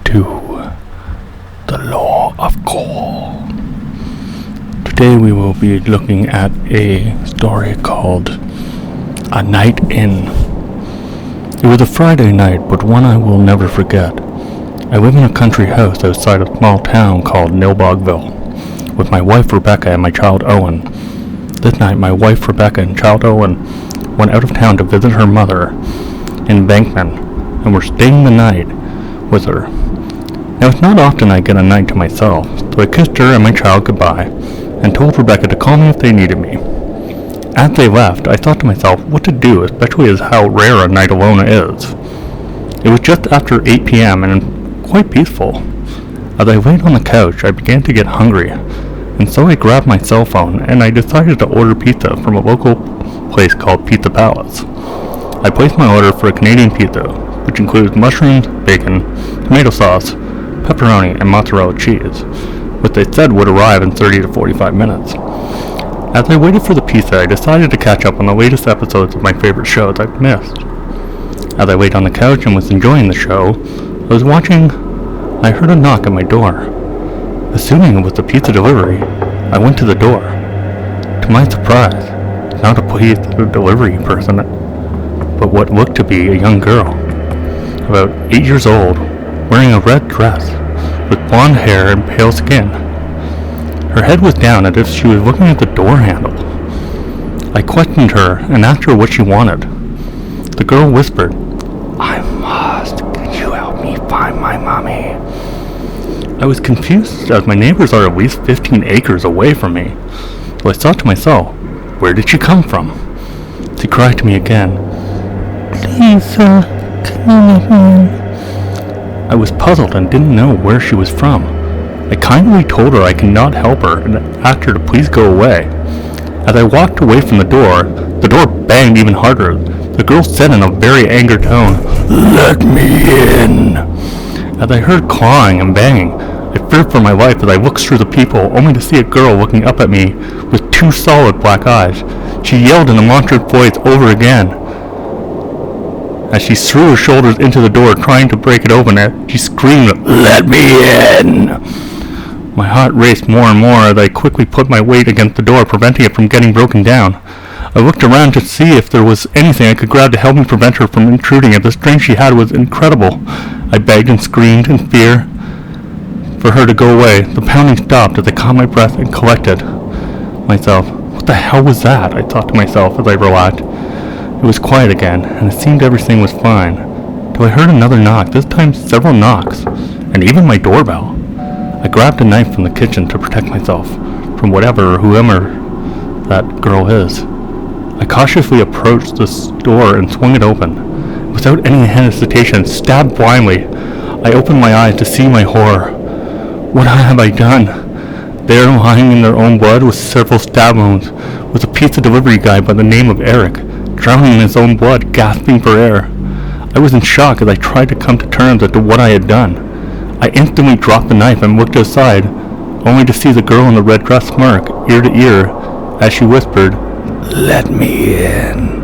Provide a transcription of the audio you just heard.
to the Lore of Gore. Today we will be looking at a story called A Night In. It was a Friday night, but one I will never forget. I live in a country house outside a small town called Nilbogville, with my wife Rebecca and my child Owen. This night my wife Rebecca and child Owen went out of town to visit her mother in Bankman, and were staying the night with her. Now it's not often I get a night to myself, so I kissed her and my child goodbye, and told Rebecca to call me if they needed me. As they left, I thought to myself what to do, especially as how rare a night alone is. It was just after 8 p.m. and quite peaceful. As I laid on the couch, I began to get hungry, and so I grabbed my cell phone and I decided to order pizza from a local place called Pizza Palace. I placed my order for a Canadian pizza, which includes mushrooms, bacon, tomato sauce, pepperoni, and mozzarella cheese, which they said would arrive in 30 to 45 minutes. As I waited for the pizza, I decided to catch up on the latest episodes of my favorite shows I've missed. As I laid on the couch and was enjoying the show I was watching, I heard a knock at my door. Assuming it was the pizza delivery, I went to the door. To my surprise, not a pizza delivery person, but what looked to be a young girl, about 8 years old, wearing a red dress, with blonde hair and pale skin. Her head was down as if she was looking at the door handle. I questioned her and asked her what she wanted. The girl whispered, "I must. Can you help me find my mommy?" I was confused as my neighbors are at least 15 acres away from me. So I thought to myself, where did she come from? She cried to me again, "Please, can you let me in?" I was puzzled and didn't know where she was from. I kindly told her I could not help her and asked her to please go away. As I walked away from the door banged even harder. The girl said in a very angry tone, "Let me in." As I heard clawing and banging, I feared for my life as I looked through the peephole, only to see a girl looking up at me with two solid black eyes. She yelled in a monstrous voice over again. As she threw her shoulders into the door, trying to break it open, she screamed, "Let me in!" My heart raced more and more as I quickly put my weight against the door, preventing it from getting broken down. I looked around to see if there was anything I could grab to help me prevent her from intruding, and the strength she had was incredible. I begged and screamed in fear for her to go away. The pounding stopped as I caught my breath and collected myself. What the hell was that? I thought to myself as I relaxed. It was quiet again, and it seemed everything was fine, till I heard another knock, this time several knocks, and even my doorbell. I grabbed a knife from the kitchen to protect myself from whatever or whoever that girl is. I cautiously approached this door and swung it open. Without any hesitation, stabbed blindly, I opened my eyes to see my horror. What have I done? There, lying in their own blood with several stab wounds, was a pizza delivery guy by the name of Eric, drowning in his own blood, gasping for air. I was in shock as I tried to come to terms as to what I had done. I instantly dropped the knife and looked aside, only to see the girl in the red dress smirk, ear to ear, as she whispered, "Let me in."